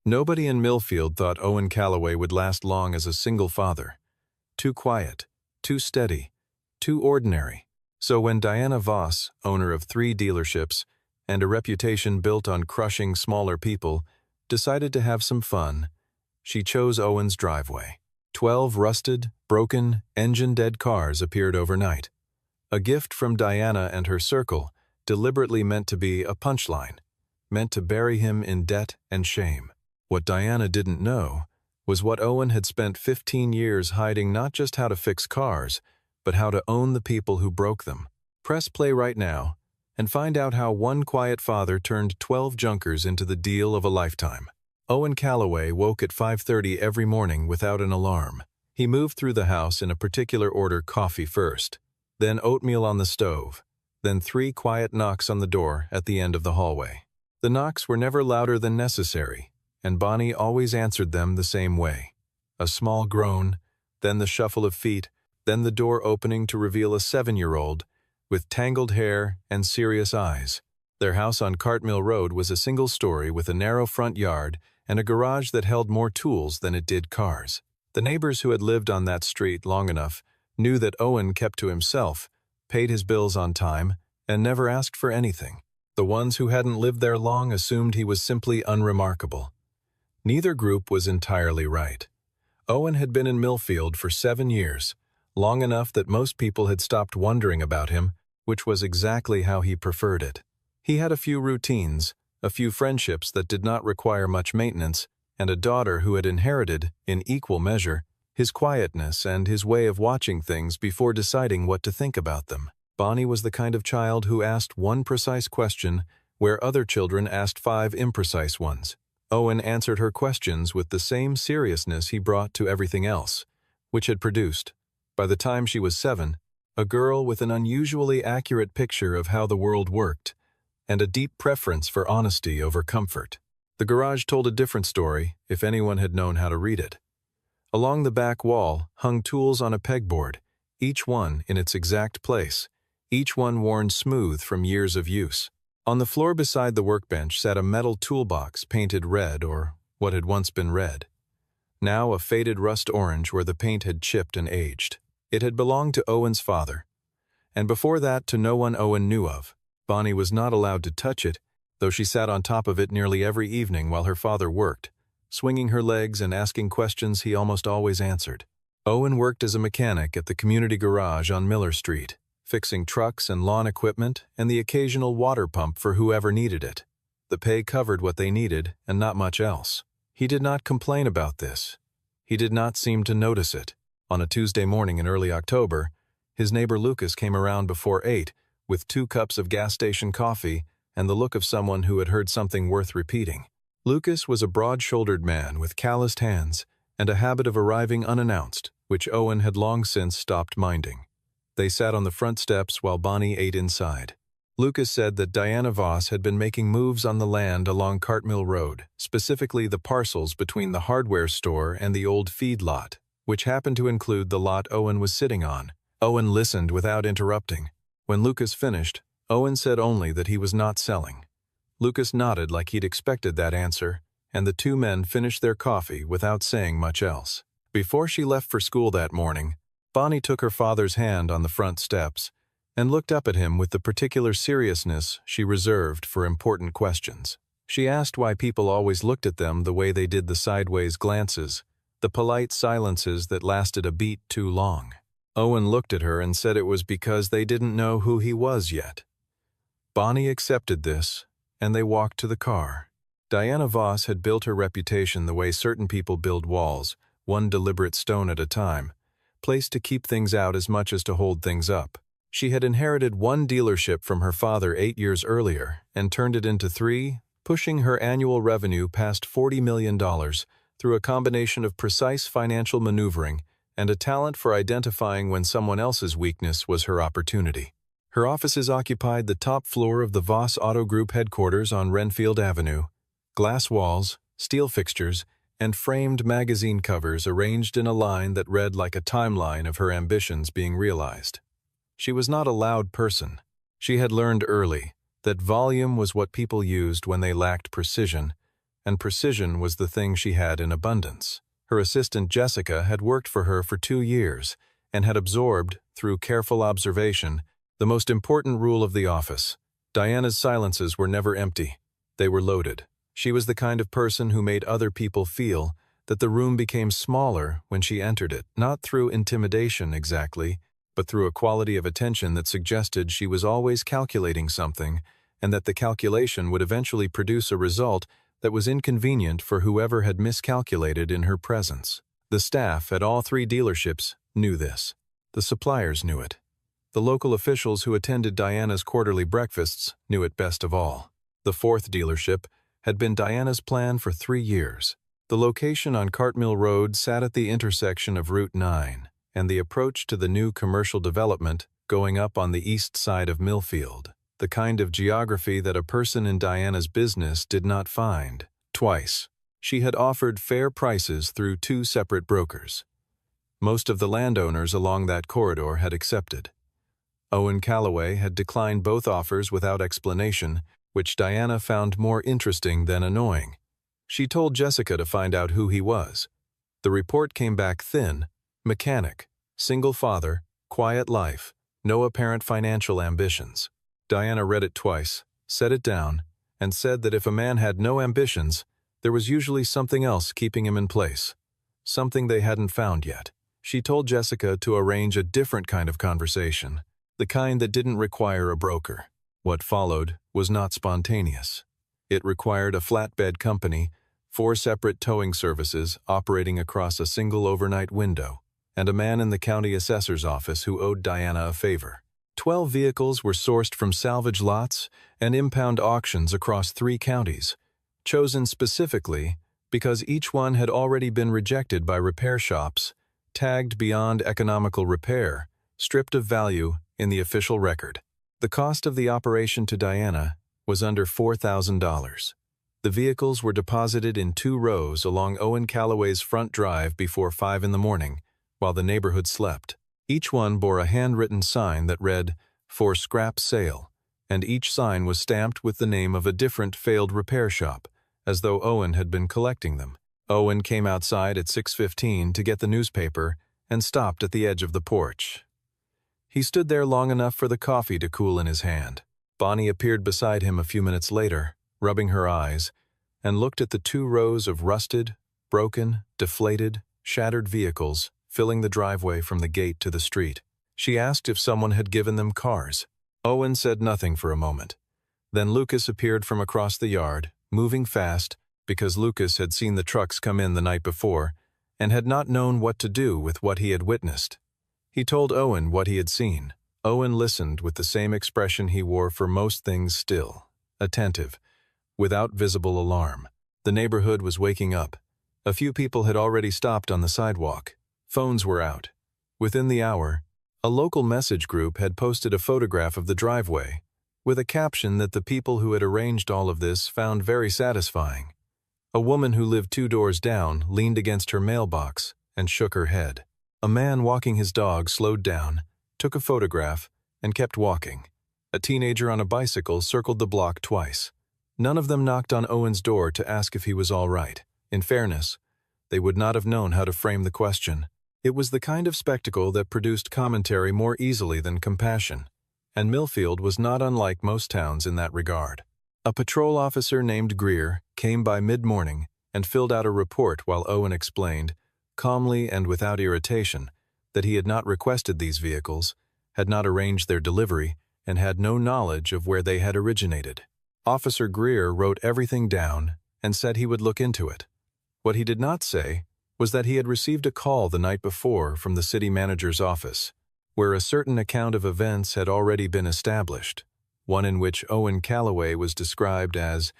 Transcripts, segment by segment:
Nobody in Millfield thought Owen Calloway would last long as a single father. Too quiet, too steady, too ordinary. So when Diana Voss, owner of 3 dealerships and a reputation built on crushing smaller people, decided to have some fun, she chose Owen's driveway. 12 rusted, broken, engine-dead cars appeared overnight. A gift from Diana and her circle, deliberately meant to be a punchline, meant to bury him in debt and shame. What Diana didn't know was what Owen had spent 15 years hiding, not just how to fix cars, but how to own the people who broke them. Press play right now and find out how one quiet father turned 12 junkers into the deal of a lifetime. Owen Calloway woke at 5:30 every morning without an alarm. He moved through the house in a particular order: coffee first, then oatmeal on the stove, then 3 quiet knocks on the door at the end of the hallway. The knocks were never louder than necessary, and Bonnie always answered them the same way. A small groan, then the shuffle of feet, then the door opening to reveal a 7-year-old with tangled hair and serious eyes. Their house on Cartmill Road was a single story with a narrow front yard and a garage that held more tools than it did cars. The neighbors who had lived on that street long enough knew that Owen kept to himself, paid his bills on time, and never asked for anything. The ones who hadn't lived there long assumed he was simply unremarkable. Neither group was entirely right. Owen had been in Millfield for 7 years, long enough that most people had stopped wondering about him, which was exactly how he preferred it. He had a few routines, a few friendships that did not require much maintenance, and a daughter who had inherited, in equal measure, his quietness and his way of watching things before deciding what to think about them. Bonnie was the kind of child who asked one precise question where other children asked 5 imprecise ones. Owen answered her questions with the same seriousness he brought to everything else, which had produced, by the time she was 7, a girl with an unusually accurate picture of how the world worked, and a deep preference for honesty over comfort. The garage told a different story if anyone had known how to read it. Along the back wall hung tools on a pegboard, each one in its exact place, each one worn smooth from years of use. On the floor beside the workbench sat a metal toolbox painted red, or what had once been red. Now a faded rust orange where the paint had chipped and aged. It had belonged to Owen's father, and before that to no one Owen knew of. Bonnie was not allowed to touch it, though she sat on top of it nearly every evening while her father worked, swinging her legs and asking questions he almost always answered. Owen worked as a mechanic at the community garage on Miller Street, fixing trucks and lawn equipment and the occasional water pump for whoever needed it. The pay covered what they needed and not much else. He did not complain about this. He did not seem to notice it. On a Tuesday morning in early October, his neighbor Lucas came around before 8 with 2 cups of gas station coffee and the look of someone who had heard something worth repeating. Lucas was a broad-shouldered man with calloused hands and a habit of arriving unannounced, which Owen had long since stopped minding. They sat on the front steps while Bonnie ate inside. Lucas said that Diana Voss had been making moves on the land along Cartmill Road, specifically the parcels between the hardware store and the old feed lot, which happened to include the lot Owen was sitting on. Owen listened without interrupting. When Lucas finished, Owen said only that he was not selling. Lucas nodded like he'd expected that answer, and the 2 men finished their coffee without saying much else. Before she left for school that morning, Bonnie took her father's hand on the front steps and looked up at him with the particular seriousness she reserved for important questions. She asked why people always looked at them the way they did, the sideways glances, the polite silences that lasted a beat too long. Owen looked at her and said it was because they didn't know who he was yet. Bonnie accepted this, and they walked to the car. Diana Voss had built her reputation the way certain people build walls, one deliberate stone at a time, placed to keep things out as much as to hold things up. She had inherited 1 dealership from her father 8 years earlier and turned it into 3, pushing her annual revenue past $40 million through a combination of precise financial maneuvering and a talent for identifying when someone else's weakness was her opportunity. Her offices occupied the top floor of the Voss Auto Group headquarters on Renfield Avenue. Glass walls, steel fixtures, and framed magazine covers arranged in a line that read like a timeline of her ambitions being realized. She was not a loud person. She had learned early that volume was what people used when they lacked precision, and precision was the thing she had in abundance. Her assistant Jessica had worked for her for 2 years and had absorbed, through careful observation, the most important rule of the office. Diana's silences were never empty. They were loaded. She was the kind of person who made other people feel that the room became smaller when she entered it, not through intimidation exactly, but through a quality of attention that suggested she was always calculating something, and that the calculation would eventually produce a result that was inconvenient for whoever had miscalculated in her presence. The staff at all 3 dealerships knew this. The suppliers knew it. The local officials who attended Diana's quarterly breakfasts knew it best of all. The 4th dealership had been Diana's plan for 3 years. The location on Cartmill Road sat at the intersection of Route 9 and the approach to the new commercial development going up on the east side of Millfield, the kind of geography that a person in Diana's business did not find. Twice, she had offered fair prices through 2 separate brokers. Most of the landowners along that corridor had accepted. Owen Callaway had declined both offers without explanation, which Diana found more interesting than annoying. She told Jessica to find out who he was. The report came back thin: mechanic, single father, quiet life, no apparent financial ambitions. Diana read it twice, set it down, and said that if a man had no ambitions, there was usually something else keeping him in place. Something they hadn't found yet. She told Jessica to arrange a different kind of conversation, the kind that didn't require a broker. What followed was not spontaneous. It required a flatbed company, 4 separate towing services operating across a single overnight window, and a man in the county assessor's office who owed Diana a favor. 12 vehicles were sourced from salvage lots and impound auctions across 3 counties, chosen specifically because each one had already been rejected by repair shops, tagged beyond economical repair, stripped of value in the official record. The cost of the operation to Diana was under $4,000. The vehicles were deposited in 2 rows along Owen Callaway's front drive before 5 in the morning, while the neighborhood slept. Each one bore a handwritten sign that read, "For scrap sale," and each sign was stamped with the name of a different failed repair shop, as though Owen had been collecting them. Owen came outside at 6:15 to get the newspaper and stopped at the edge of the porch. He stood there long enough for the coffee to cool in his hand. Bonnie appeared beside him a few minutes later, rubbing her eyes, and looked at the 2 rows of rusted, broken, deflated, shattered vehicles filling the driveway from the gate to the street. She asked if someone had given them cars. Owen said nothing for a moment. Then Lucas appeared from across the yard, moving fast, because Lucas had seen the trucks come in the night before and had not known what to do with what he had witnessed. He told Owen what he had seen. Owen listened with the same expression he wore for most things still, attentive, without visible alarm. The neighborhood was waking up. A few people had already stopped on the sidewalk. Phones were out. Within the hour, a local message group had posted a photograph of the driveway, with a caption that the people who had arranged all of this found very satisfying. A woman who lived 2 doors down leaned against her mailbox and shook her head. A man walking his dog slowed down, took a photograph, and kept walking. A teenager on a bicycle circled the block twice. None of them knocked on Owen's door to ask if he was all right. In fairness, they would not have known how to frame the question. It was the kind of spectacle that produced commentary more easily than compassion, and Millfield was not unlike most towns in that regard. A patrol officer named Greer came by mid-morning and filled out a report while Owen explained, calmly and without irritation, that he had not requested these vehicles, had not arranged their delivery, and had no knowledge of where they had originated. Officer Greer wrote everything down and said he would look into it. What he did not say was that he had received a call the night before from the city manager's office, where a certain account of events had already been established, one in which Owen Callaway was described as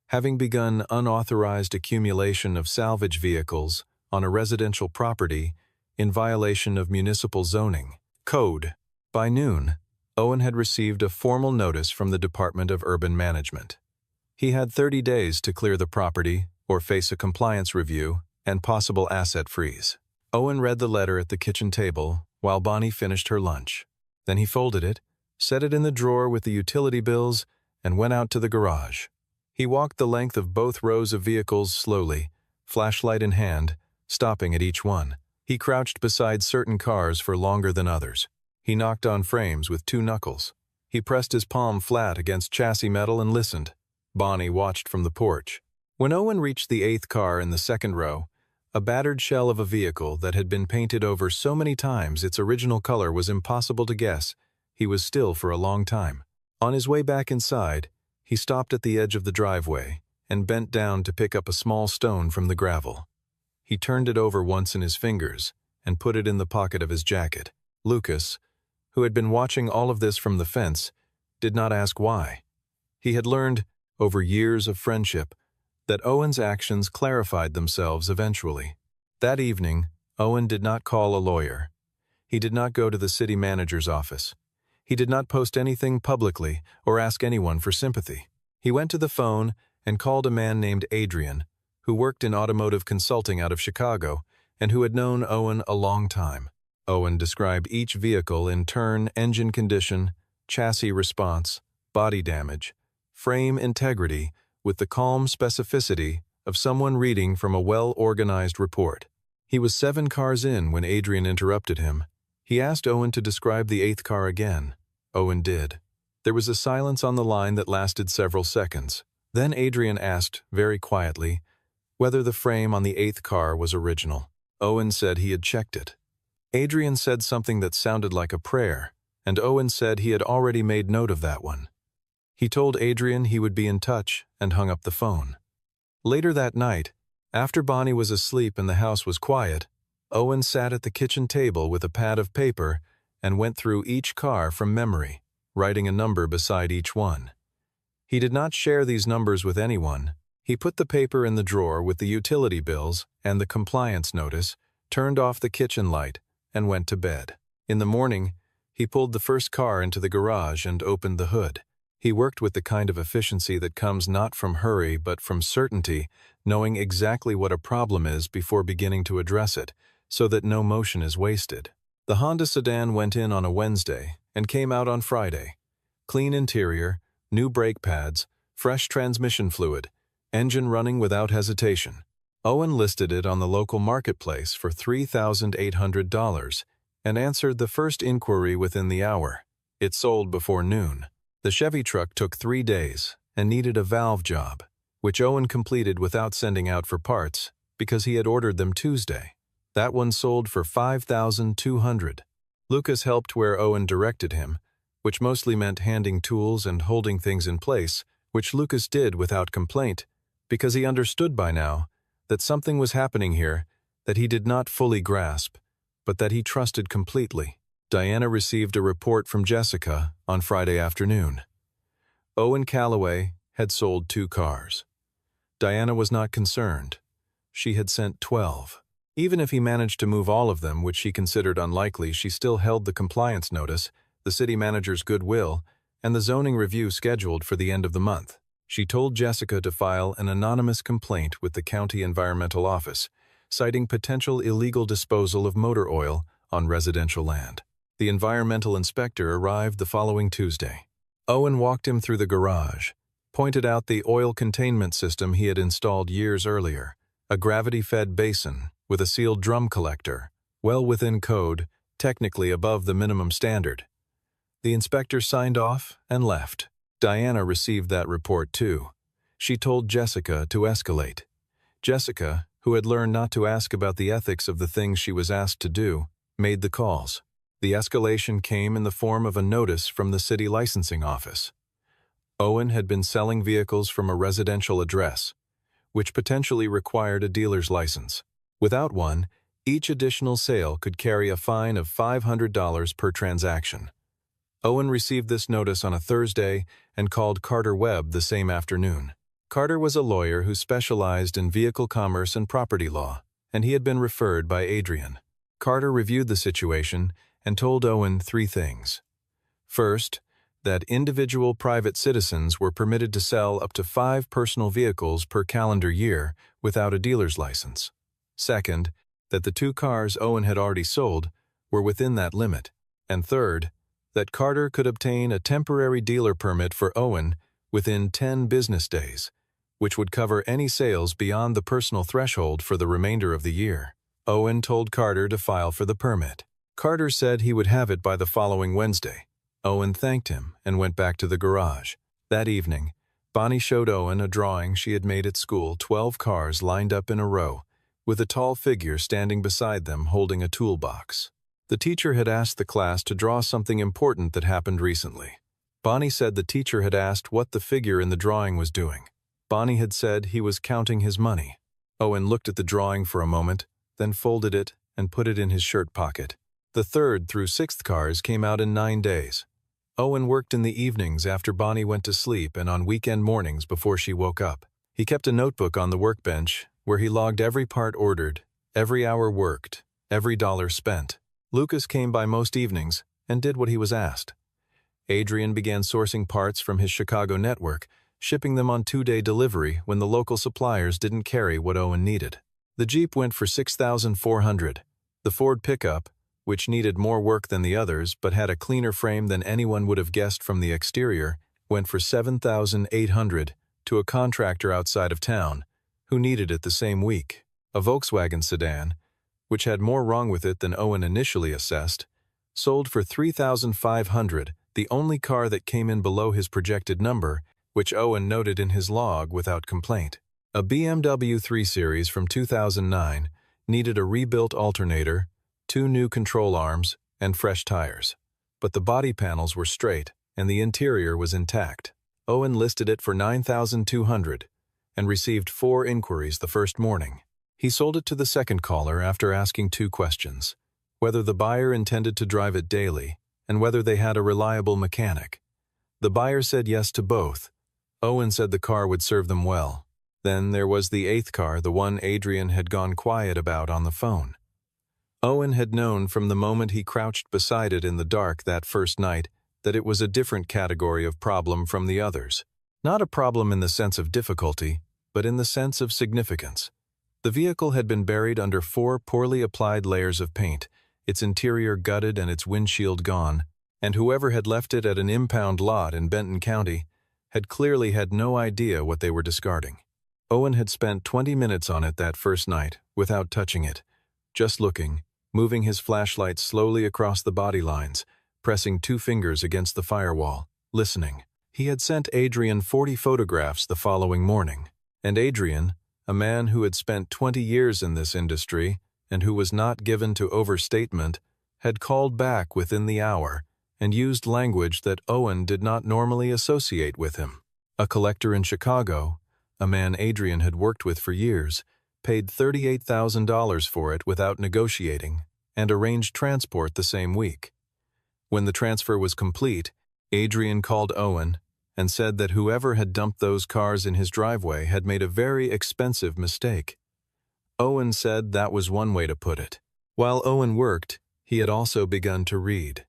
having begun unauthorized accumulation of salvage vehicles on a residential property in violation of municipal zoning code. By noon, Owen had received a formal notice from the Department of Urban Management. He had 30 days to clear the property or face a compliance review and possible asset freeze. Owen read the letter at the kitchen table while Bonnie finished her lunch. Then he folded it, set it in the drawer with the utility bills, and went out to the garage. He walked the length of both rows of vehicles slowly, flashlight in hand, stopping at each one. He crouched beside certain cars for longer than others. He knocked on frames with 2 knuckles. He pressed his palm flat against chassis metal and listened. Bonnie watched from the porch. When Owen reached the 8th car in the 2nd row, a battered shell of a vehicle that had been painted over so many times its original color was impossible to guess, he was still for a long time. On his way back inside, he stopped at the edge of the driveway and bent down to pick up a small stone from the gravel. He turned it over once in his fingers and put it in the pocket of his jacket. Lucas, who had been watching all of this from the fence, did not ask why. He had learned, over years of friendship, that Owen's actions clarified themselves eventually. That evening, Owen did not call a lawyer. He did not go to the city manager's office. He did not post anything publicly or ask anyone for sympathy. He went to the phone and called a man named Adrian, who worked in automotive consulting out of Chicago and who had known Owen a long time. Owen described each vehicle in turn: engine condition, chassis response, body damage, frame integrity, with the calm specificity of someone reading from a well-organized report. He was 7 cars in when Adrian interrupted him. He asked Owen to describe the 8th car again. Owen did. There was a silence on the line that lasted several seconds. Then Adrian asked, very quietly, whether the frame on the 8th car was original. Owen said he had checked it. Adrian said something that sounded like a prayer, and Owen said he had already made note of that one. He told Adrian he would be in touch and hung up the phone. Later that night, after Bonnie was asleep and the house was quiet, Owen sat at the kitchen table with a pad of paper and went through each car from memory, writing a number beside each one. He did not share these numbers with anyone. He put the paper in the drawer with the utility bills and the compliance notice, turned off the kitchen light, and went to bed. In the morning, he pulled the first car into the garage and opened the hood. He worked with the kind of efficiency that comes not from hurry but from certainty, knowing exactly what a problem is before beginning to address it, so that no motion is wasted. The Honda sedan went in on a Wednesday and came out on Friday. Clean interior, new brake pads, fresh transmission fluid, engine running without hesitation. Owen listed it on the local marketplace for $3,800 and answered the first inquiry within the hour. It sold before noon. The Chevy truck took 3 days and needed a valve job, which Owen completed without sending out for parts because he had ordered them Tuesday. That one sold for $5,200. Lucas helped where Owen directed him, which mostly meant handing tools and holding things in place, which Lucas did without complaint, because he understood by now that something was happening here that he did not fully grasp, but that he trusted completely. Diana received a report from Jessica on Friday afternoon. Owen Callaway had sold 2 cars. Diana was not concerned. She had sent 12. Even if he managed to move all of them, which she considered unlikely, she still held the compliance notice, the city manager's goodwill, and the zoning review scheduled for the end of the month. She told Jessica to file an anonymous complaint with the county environmental office, citing potential illegal disposal of motor oil on residential land. The environmental inspector arrived the following Tuesday. Owen walked him through the garage, pointed out the oil containment system he had installed years earlier, a gravity-fed basin with a sealed drum collector, well within code, technically above the minimum standard. The inspector signed off and left. Diana received that report too. She told Jessica to escalate. Jessica, who had learned not to ask about the ethics of the things she was asked to do, made the calls. The escalation came in the form of a notice from the city licensing office. Owen had been selling vehicles from a residential address, which potentially required a dealer's license. Without one, each additional sale could carry a fine of $500 per transaction. Owen received this notice on a Thursday and called Carter Webb the same afternoon. Carter was a lawyer who specialized in vehicle commerce and property law, and he had been referred by Adrian. Carter reviewed the situation and told Owen 3 things. First, that individual private citizens were permitted to sell up to 5 personal vehicles per calendar year without a dealer's license. Second, that the 2 cars Owen had already sold were within that limit. And third, that Carter could obtain a temporary dealer permit for Owen within 10 business days, which would cover any sales beyond the personal threshold for the remainder of the year. Owen told Carter to file for the permit. Carter said he would have it by the following Wednesday. Owen thanked him and went back to the garage. That evening, Bonnie showed Owen a drawing she had made at school, 12 cars lined up in a row, with a tall figure standing beside them holding a toolbox. The teacher had asked the class to draw something important that happened recently. Bonnie said the teacher had asked what the figure in the drawing was doing. Bonnie had said he was counting his money. Owen looked at the drawing for a moment, then folded it and put it in his shirt pocket. The 3rd through 6th cars came out in 9 days. Owen worked in the evenings after Bonnie went to sleep and on weekend mornings before she woke up. He kept a notebook on the workbench where he logged every part ordered, every hour worked, every dollar spent. Lucas came by most evenings and did what he was asked. Adrian began sourcing parts from his Chicago network, shipping them on 2-day delivery when the local suppliers didn't carry what Owen needed. The Jeep went for $6,400. The Ford pickup, which needed more work than the others but had a cleaner frame than anyone would have guessed from the exterior, went for $7,800 to a contractor outside of town, who needed it the same week. A Volkswagen sedan, which had more wrong with it than Owen initially assessed, sold for $3,500, the only car that came in below his projected number, which Owen noted in his log without complaint. A BMW 3 Series from 2009 needed a rebuilt alternator, 2 new control arms, and fresh tires. But the body panels were straight, and the interior was intact. Owen listed it for $9,200 and received 4 inquiries the first morning. He sold it to the second caller after asking 2 questions: whether the buyer intended to drive it daily and whether they had a reliable mechanic. The buyer said yes to both. Owen said the car would serve them well. Then there was the 8th car, the one Adrian had gone quiet about on the phone. Owen had known from the moment he crouched beside it in the dark that first night that it was a different category of problem from the others. Not a problem in the sense of difficulty, but in the sense of significance. The vehicle had been buried under 4 poorly applied layers of paint, its interior gutted and its windshield gone, and whoever had left it at an impound lot in Benton County had clearly had no idea what they were discarding. Owen had spent 20 minutes on it that first night, without touching it, just looking, moving his flashlight slowly across the body lines, pressing 2 fingers against the firewall, listening. He had sent Adrian 40 photographs the following morning, and Adrian, a man who had spent 20 years in this industry and who was not given to overstatement, had called back within the hour and used language that Owen did not normally associate with him. A collector in Chicago, a man Adrian had worked with for years, paid $38,000 for it without negotiating, and arranged transport the same week. When the transfer was complete, Adrian called Owen and said that whoever had dumped those cars in his driveway had made a very expensive mistake. Owen said that was one way to put it. While Owen worked, he had also begun to read.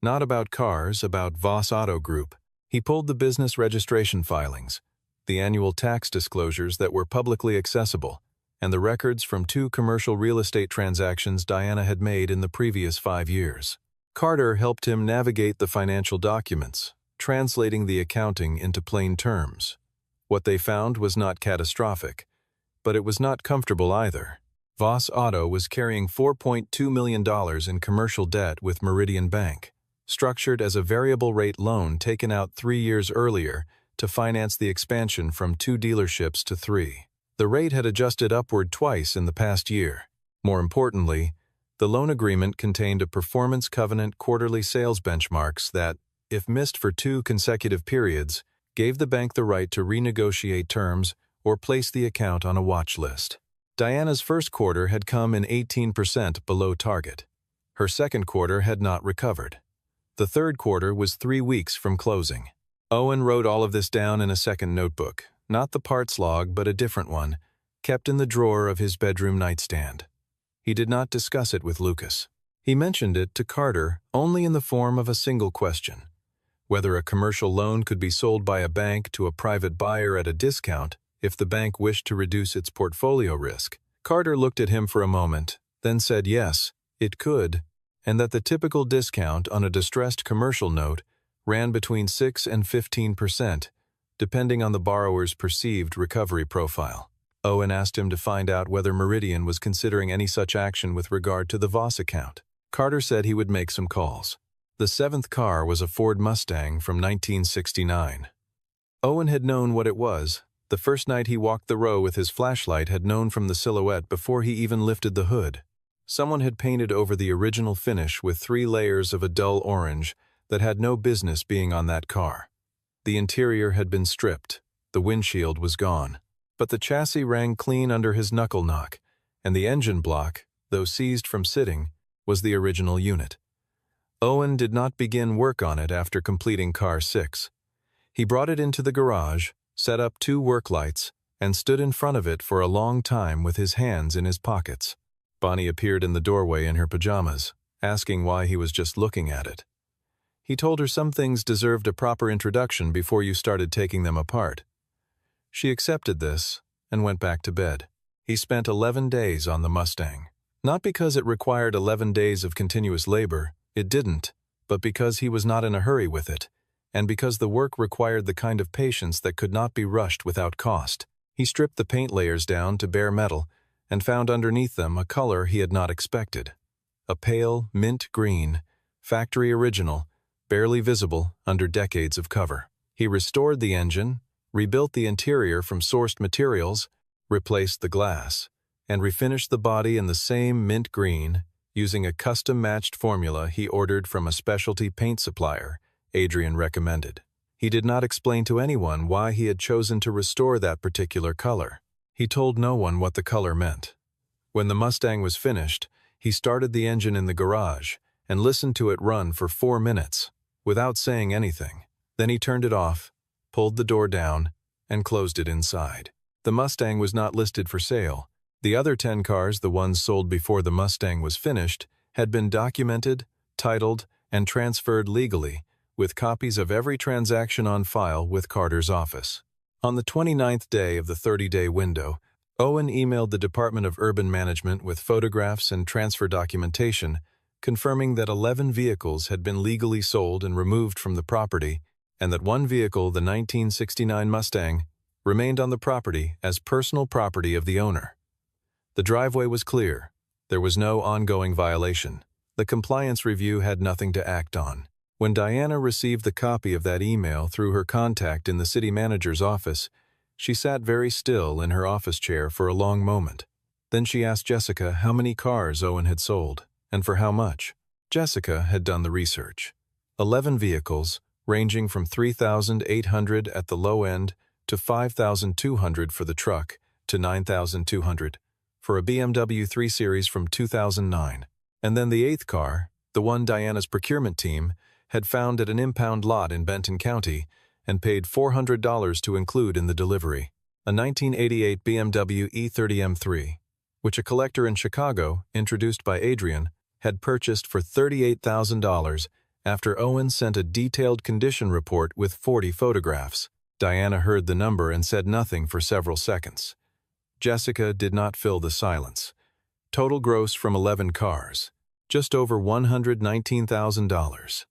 Not about cars, about Voss Auto Group. He pulled the business registration filings, the annual tax disclosures that were publicly accessible, and the records from 2 commercial real estate transactions Diana had made in the previous 5 years. Carter helped him navigate the financial documents, translating the accounting into plain terms. What they found was not catastrophic, but it was not comfortable either. Voss Auto was carrying $4.2 million in commercial debt with Meridian Bank, structured as a variable rate loan taken out 3 years earlier to finance the expansion from 2 dealerships to 3. The rate had adjusted upward twice in the past year. More importantly, the loan agreement contained a performance covenant quarterly sales benchmarks that, if missed for 2 consecutive periods, gave the bank the right to renegotiate terms or place the account on a watch list. Diana's first quarter had come in 18% below target. Her second quarter had not recovered. The third quarter was 3 weeks from closing. Owen wrote all of this down in a second notebook, not the parts log but a different one, kept in the drawer of his bedroom nightstand. He did not discuss it with Lucas. He mentioned it to Carter only in the form of a single question: whether a commercial loan could be sold by a bank to a private buyer at a discount if the bank wished to reduce its portfolio risk. Carter looked at him for a moment, then said yes, it could, and that the typical discount on a distressed commercial note ran between 6 and 15%, depending on the borrower's perceived recovery profile. Owen asked him to find out whether Meridian was considering any such action with regard to the Voss account. Carter said he would make some calls. The seventh car was a Ford Mustang from 1969. Owen had known what it was. The first night he walked the row with his flashlight had known from the silhouette before he even lifted the hood. Someone had painted over the original finish with 3 layers of a dull orange that had no business being on that car. The interior had been stripped. The windshield was gone. But the chassis rang clean under his knuckle knock, and the engine block, though seized from sitting, was the original unit. Owen did not begin work on it after completing car 6. He brought it into the garage, set up 2 work lights, and stood in front of it for a long time with his hands in his pockets. Bonnie appeared in the doorway in her pajamas, asking why he was just looking at it. He told her some things deserved a proper introduction before you started taking them apart. She accepted this and went back to bed. He spent 11 days on the Mustang. Not because it required 11 days of continuous labor, it didn't, but because he was not in a hurry with it, and because the work required the kind of patience that could not be rushed without cost. He stripped the paint layers down to bare metal and found underneath them a color he had not expected. A pale mint green, factory original, barely visible under decades of cover. He restored the engine, rebuilt the interior from sourced materials, replaced the glass, and refinished the body in the same mint green using a custom-matched formula he ordered from a specialty paint supplier Adrian recommended. He did not explain to anyone why he had chosen to restore that particular color. He told no one what the color meant. When the Mustang was finished, he started the engine in the garage and listened to it run for 4 minutes, without saying anything. Then he turned it off, pulled the door down, and closed it inside. The Mustang was not listed for sale. The other 10 cars, the ones sold before the Mustang was finished, had been documented, titled, and transferred legally, with copies of every transaction on file with Carter's office. On the 29th day of the 30-day window, Owen emailed the Department of Urban Management with photographs and transfer documentation, confirming that 11 vehicles had been legally sold and removed from the property, and that 1 vehicle, the 1969 Mustang, remained on the property as personal property of the owner. The driveway was clear. There was no ongoing violation. The compliance review had nothing to act on. When Diana received the copy of that email through her contact in the city manager's office, she sat very still in her office chair for a long moment. Then she asked Jessica how many cars Owen had sold, and for how much. Jessica had done the research. 11 vehicles, ranging from $3,800 at the low end to $5,200 for the truck to $9,200 for a BMW 3 Series from 2009. And then the 8th car, the one Diana's procurement team had found at an impound lot in Benton County and paid $400 to include in the delivery, a 1988 BMW E30 M3, which a collector in Chicago, introduced by Adrian, had purchased for $38,000 after Owen sent a detailed condition report with 40 photographs. Diana heard the number and said nothing for several seconds. Jessica did not fill the silence. Total gross from 11 cars, just over $119,000.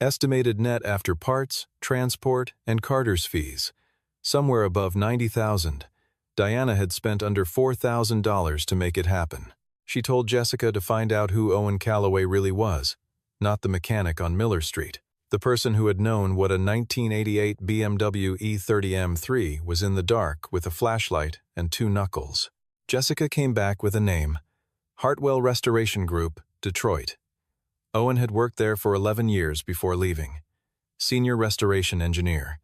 Estimated net after parts, transport, and Carter's fees, somewhere above $90,000. Diana had spent under $4,000 to make it happen. She told Jessica to find out who Owen Callaway really was, not the mechanic on Miller Street. The person who had known what a 1988 BMW E30 M3 was in the dark with a flashlight and 2 knuckles. Jessica came back with a name: Hartwell Restoration Group, Detroit. Owen had worked there for 11 years before leaving. Senior restoration engineer.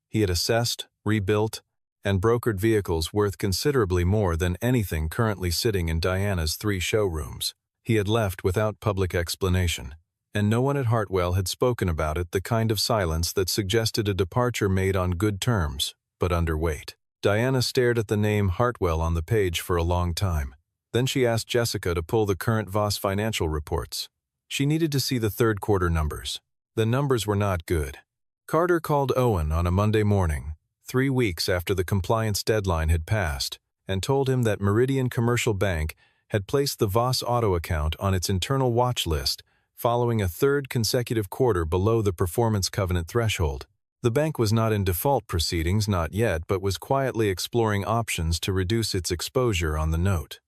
He had assessed, rebuilt, and brokered vehicles worth considerably more than anything currently sitting in Diana's 3 showrooms. He had left without public explanation, and no one at Hartwell had spoken about it, the kind of silence that suggested a departure made on good terms, but underweight. Diana stared at the name Hartwell on the page for a long time. Then she asked Jessica to pull the current Voss financial reports. She needed to see the third quarter numbers. The numbers were not good. Carter called Owen on a Monday morning, 3 weeks after the compliance deadline had passed, and told him that Meridian Commercial Bank had placed the Voss auto account on its internal watch list following a 3rd consecutive quarter below the performance covenant threshold. The bank was not in default proceedings, not yet, but was quietly exploring options to reduce its exposure on the note.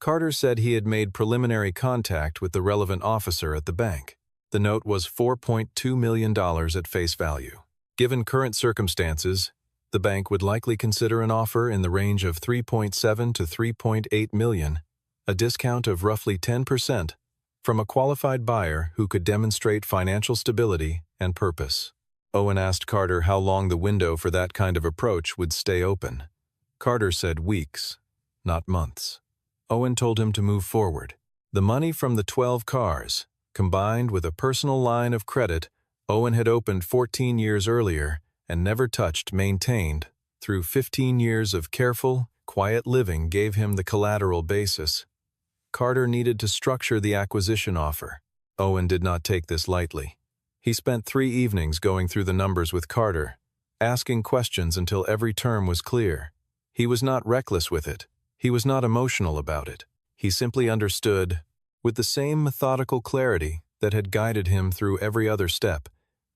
Carter said he had made preliminary contact with the relevant officer at the bank. The note was $4.2 million at face value. Given current circumstances, the bank would likely consider an offer in the range of $3.7 to $3.8 million, a discount of roughly 10%, from a qualified buyer who could demonstrate financial stability and purpose. Owen asked Carter how long the window for that kind of approach would stay open. Carter said weeks, not months. Owen told him to move forward. The money from the 12 cars, combined with a personal line of credit Owen had opened 14 years earlier and never touched, maintained, through 15 years of careful, quiet living, gave him the collateral basis. Carter needed to structure the acquisition offer. Owen did not take this lightly. He spent 3 evenings going through the numbers with Carter, asking questions until every term was clear. He was not reckless with it. He was not emotional about it. He simply understood, with the same methodical clarity that had guided him through every other step,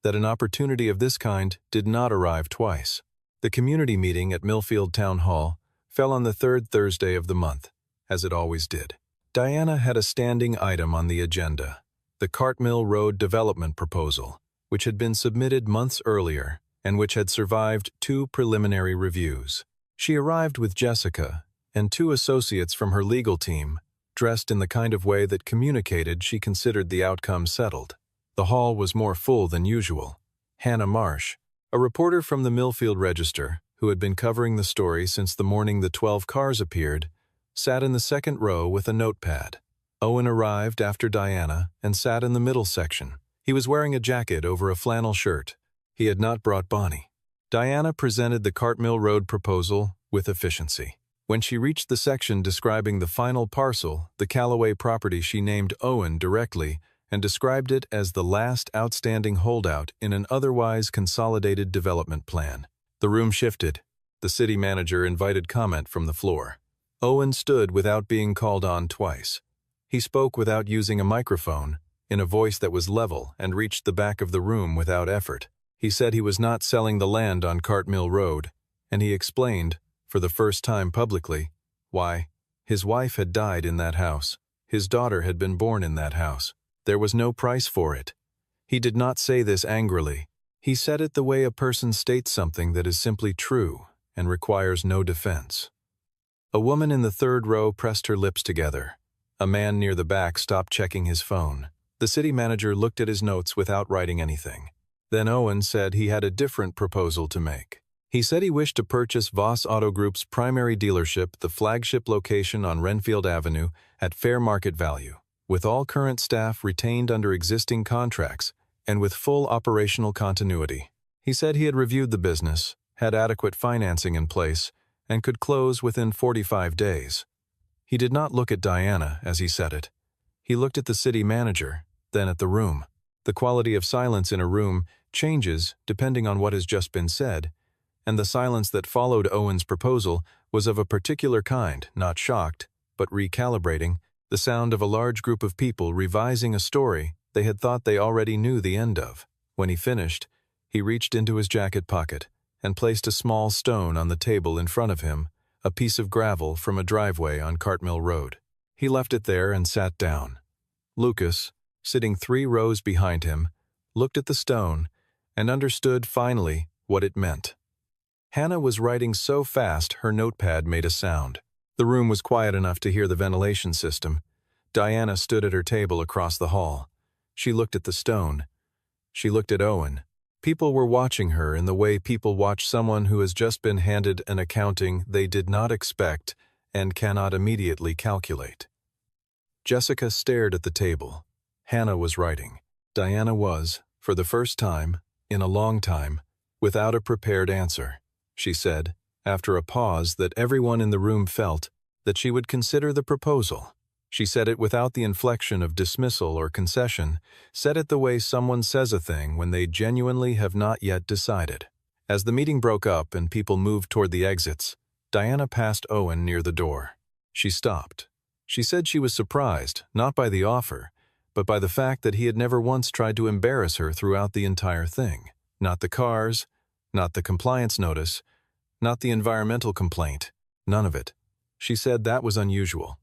that an opportunity of this kind did not arrive twice. The community meeting at Millfield Town Hall fell on the 3rd Thursday of the month, as it always did. Diana had a standing item on the agenda, the Cartmill Road development proposal, which had been submitted months earlier and which had survived 2 preliminary reviews. She arrived with Jessica and 2 associates from her legal team, dressed in the kind of way that communicated she considered the outcome settled. The hall was more full than usual. Hannah Marsh, a reporter from the Millfield Register, who had been covering the story since the morning the 12 cars appeared, sat in the 2nd row with a notepad. Owen arrived after Diana and sat in the middle section. He was wearing a jacket over a flannel shirt. He had not brought Bonnie. Diana presented the Cartmill Road proposal with efficiency. When she reached the section describing the final parcel, the Callaway property, she named Owen directly and described it as the last outstanding holdout in an otherwise consolidated development plan. The room shifted. The city manager invited comment from the floor. Owen stood without being called on twice. He spoke without using a microphone, in a voice that was level and reached the back of the room without effort. He said he was not selling the land on Cartmill Road, and he explained, for the first time publicly, why. His wife had died in that house. His daughter had been born in that house. There was no price for it. He did not say this angrily. He said it the way a person states something that is simply true and requires no defense. A woman in the 3rd row pressed her lips together. A man near the back stopped checking his phone. The city manager looked at his notes without writing anything. Then Owen said he had a different proposal to make. He said he wished to purchase Voss Auto Group's primary dealership, the flagship location on Renfield Avenue, at fair market value, with all current staff retained under existing contracts and with full operational continuity. He said he had reviewed the business, had adequate financing in place, and could close within 45 days. He did not look at Diana as he said it. He looked at the city manager, then at the room. The quality of silence in a room changes depending on what has just been said, and the silence that followed Owen's proposal was of a particular kind, not shocked, but recalibrating, the sound of a large group of people revising a story they had thought they already knew the end of. When he finished, he reached into his jacket pocket and placed a small stone on the table in front of him, a piece of gravel from a driveway on Cartmill Road. He left it there and sat down. Lucas, sitting 3 rows behind him, looked at the stone and understood finally what it meant. Hannah was writing so fast her notepad made a sound. The room was quiet enough to hear the ventilation system. Diana stood at her table across the hall. She looked at the stone. She looked at Owen. People were watching her in the way people watch someone who has just been handed an accounting they did not expect and cannot immediately calculate. Jessica stared at the table. Hannah was writing. Diana was, for the first time, in a long time, without a prepared answer. She said, after a pause that everyone in the room felt, that she would consider the proposal. She said it without the inflection of dismissal or concession, said it the way someone says a thing when they genuinely have not yet decided. As the meeting broke up and people moved toward the exits, Diana passed Owen near the door. She stopped. She said she was surprised, not by the offer, but by the fact that he had never once tried to embarrass her throughout the entire thing. Not the cars, Not the compliance notice, not the environmental complaint, none of it. She said that was unusual.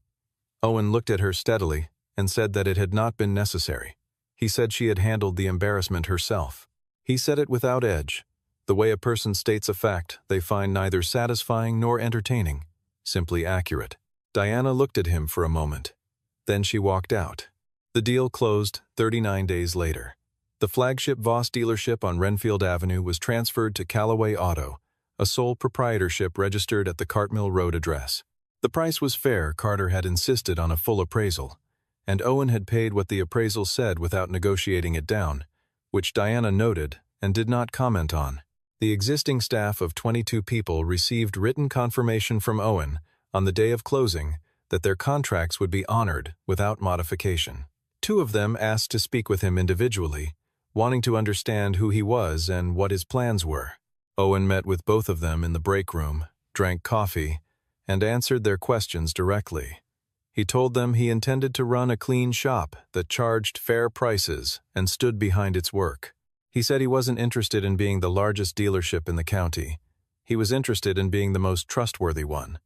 Owen looked at her steadily and said that it had not been necessary. He said she had handled the embarrassment herself. He said it without edge, the way a person states a fact they find neither satisfying nor entertaining, simply accurate. Diana looked at him for a moment. Then she walked out. The deal closed 39 days later. The flagship Voss dealership on Renfield Avenue was transferred to Callaway Auto, a sole proprietorship registered at the Cartmill Road address. The price was fair. Carter had insisted on a full appraisal, and Owen had paid what the appraisal said without negotiating it down, which Diana noted and did not comment on. The existing staff of 22 people received written confirmation from Owen on the day of closing that their contracts would be honored without modification. 2 of them asked to speak with him individually, wanting to understand who he was and what his plans were. Owen met with both of them in the break room, drank coffee, and answered their questions directly. He told them he intended to run a clean shop that charged fair prices and stood behind its work. He said he wasn't interested in being the largest dealership in the county. He was interested in being the most trustworthy one.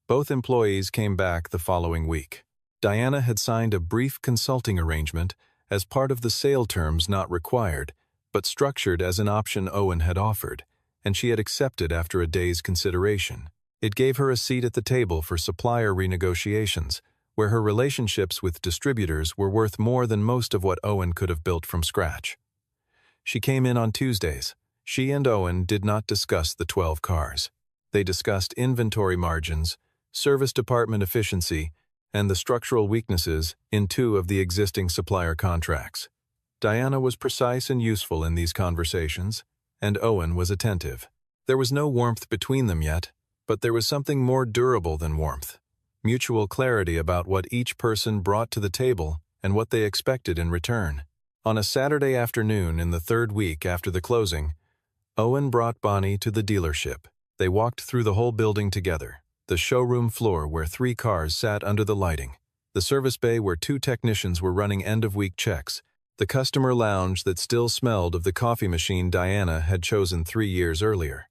Both employees came back the following week. Diana had signed a brief consulting arrangement as part of the sale terms not required, but structured as an option Owen had offered, and she had accepted after a day's consideration. It gave her a seat at the table for supplier renegotiations, where her relationships with distributors were worth more than most of what Owen could have built from scratch. She came in on Tuesdays. She and Owen did not discuss the 12 cars. They discussed inventory margins, service department efficiency, and the structural weaknesses in 2 of the existing supplier contracts. Diana was precise and useful in these conversations, and Owen was attentive. There was no warmth between them yet, but there was something more durable than warmth. Mutual clarity about what each person brought to the table and what they expected in return. On a Saturday afternoon in the 3rd week after the closing, Owen brought Bonnie to the dealership. They walked through the whole building together. The showroom floor where 3 cars sat under the lighting. The service bay where 2 technicians were running end-of-week checks. The customer lounge that still smelled of the coffee machine Diana had chosen 3 years earlier.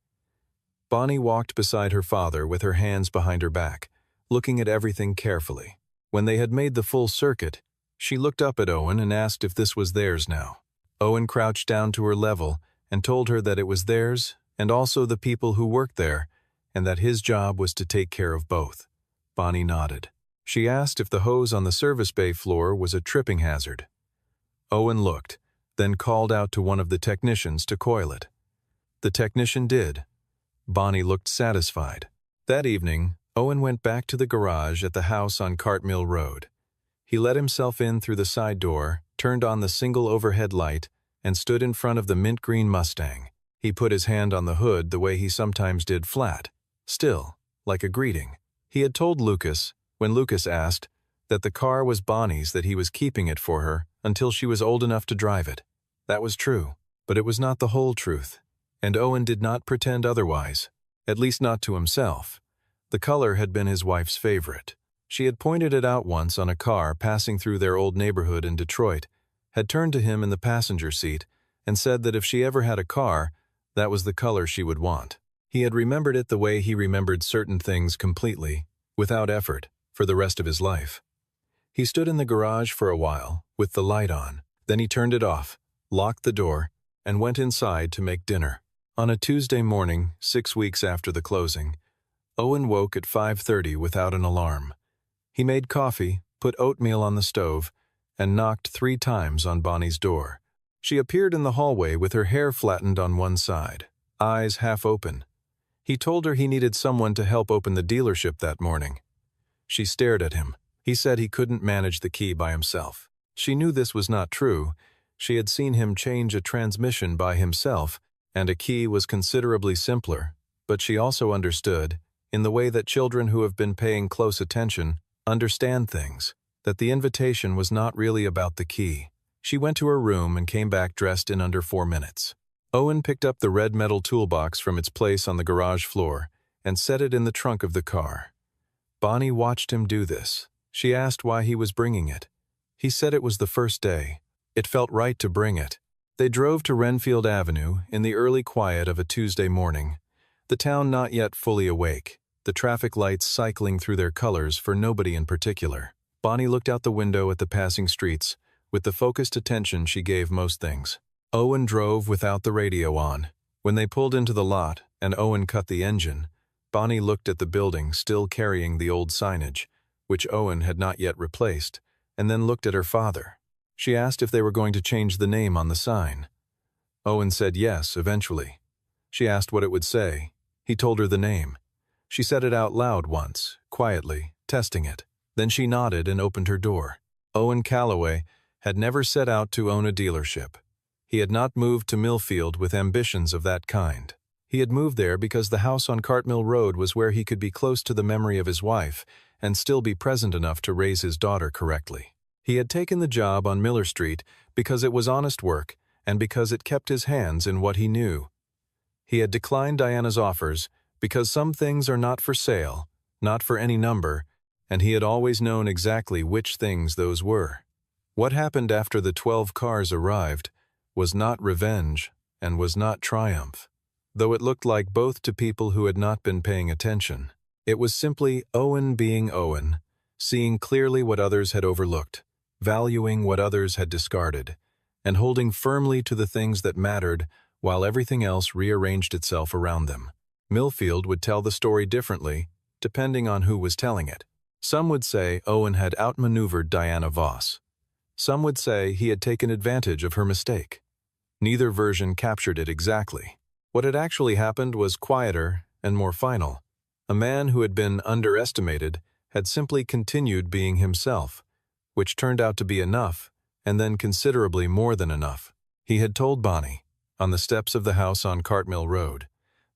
Bonnie walked beside her father with her hands behind her back, looking at everything carefully. When they had made the full circuit, she looked up at Owen and asked if this was theirs now. Owen crouched down to her level and told her that it was theirs and also the people who worked there, and that his job was to take care of both. Bonnie nodded. She asked if the hose on the service bay floor was a tripping hazard. Owen looked, then called out to one of the technicians to coil it. The technician did. Bonnie looked satisfied. That evening, Owen went back to the garage at the house on Cartmill Road. He let himself in through the side door, turned on the single overhead light, and stood in front of the mint-green Mustang. He put his hand on the hood the way he sometimes did, flat, still, like a greeting. He had told Lucas, when Lucas asked, that the car was Bonnie's, that he was keeping it for her until she was old enough to drive it. That was true, but it was not the whole truth, and Owen did not pretend otherwise, at least not to himself. The color had been his wife's favorite. She had pointed it out once on a car passing through their old neighborhood in Detroit, had turned to him in the passenger seat, and said that if she ever had a car, that was the color she would want. He had remembered it the way he remembered certain things completely, without effort, for the rest of his life. He stood in the garage for a while, with the light on. Then he turned it off, locked the door, and went inside to make dinner. On a Tuesday morning, 6 weeks after the closing, Owen woke at 5:30 without an alarm. He made coffee, put oatmeal on the stove, and knocked 3 times on Bonnie's door. She appeared in the hallway with her hair flattened on one side, eyes half open. He told her he needed someone to help open the dealership that morning. She stared at him. He said he couldn't manage the key by himself. She knew this was not true. She had seen him change a transmission by himself, and a key was considerably simpler, but she also understood, in the way that children who have been paying close attention understand things, that the invitation was not really about the key. She went to her room and came back dressed in under 4 minutes. Owen picked up the red metal toolbox from its place on the garage floor and set it in the trunk of the car. Bonnie watched him do this. She asked why he was bringing it. He said it was the first day. It felt right to bring it. They drove to Renfield Avenue in the early quiet of a Tuesday morning, the town not yet fully awake, the traffic lights cycling through their colors for nobody in particular. Bonnie looked out the window at the passing streets, with the focused attention she gave most things. Owen drove without the radio on. When they pulled into the lot and Owen cut the engine, Bonnie looked at the building still carrying the old signage, which Owen had not yet replaced, and then looked at her father. She asked if they were going to change the name on the sign. Owen said yes, eventually. She asked what it would say. He told her the name. She said it out loud once, quietly, testing it. Then she nodded and opened her door. Owen Calloway had never set out to own a dealership. He had not moved to Millfield with ambitions of that kind. He had moved there because the house on Cartmill Road was where he could be close to the memory of his wife and still be present enough to raise his daughter correctly. He had taken the job on Miller Street because it was honest work and because it kept his hands in what he knew. He had declined Diana's offers because some things are not for sale, not for any number, and he had always known exactly which things those were. What happened after the 12 cars arrived was not revenge and was not triumph, though it looked like both to people who had not been paying attention. It was simply Owen being Owen, seeing clearly what others had overlooked, valuing what others had discarded, and holding firmly to the things that mattered while everything else rearranged itself around them. Millfield would tell the story differently, depending on who was telling it. Some would say Owen had outmaneuvered Diana Voss. Some would say he had taken advantage of her mistake. Neither version captured it exactly. What had actually happened was quieter and more final. A man who had been underestimated had simply continued being himself, which turned out to be enough, and then considerably more than enough. He had told Bonnie, on the steps of the house on Cartmill Road,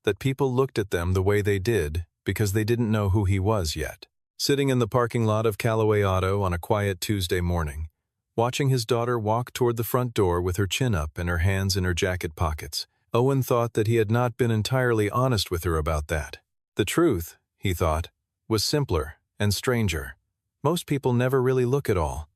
that people looked at them the way they did because they didn't know who he was yet. Sitting in the parking lot of Callaway Auto on a quiet Tuesday morning, watching his daughter walk toward the front door with her chin up and her hands in her jacket pockets, Owen thought that he had not been entirely honest with her about that. The truth, he thought, was simpler and stranger. Most people never really look at all.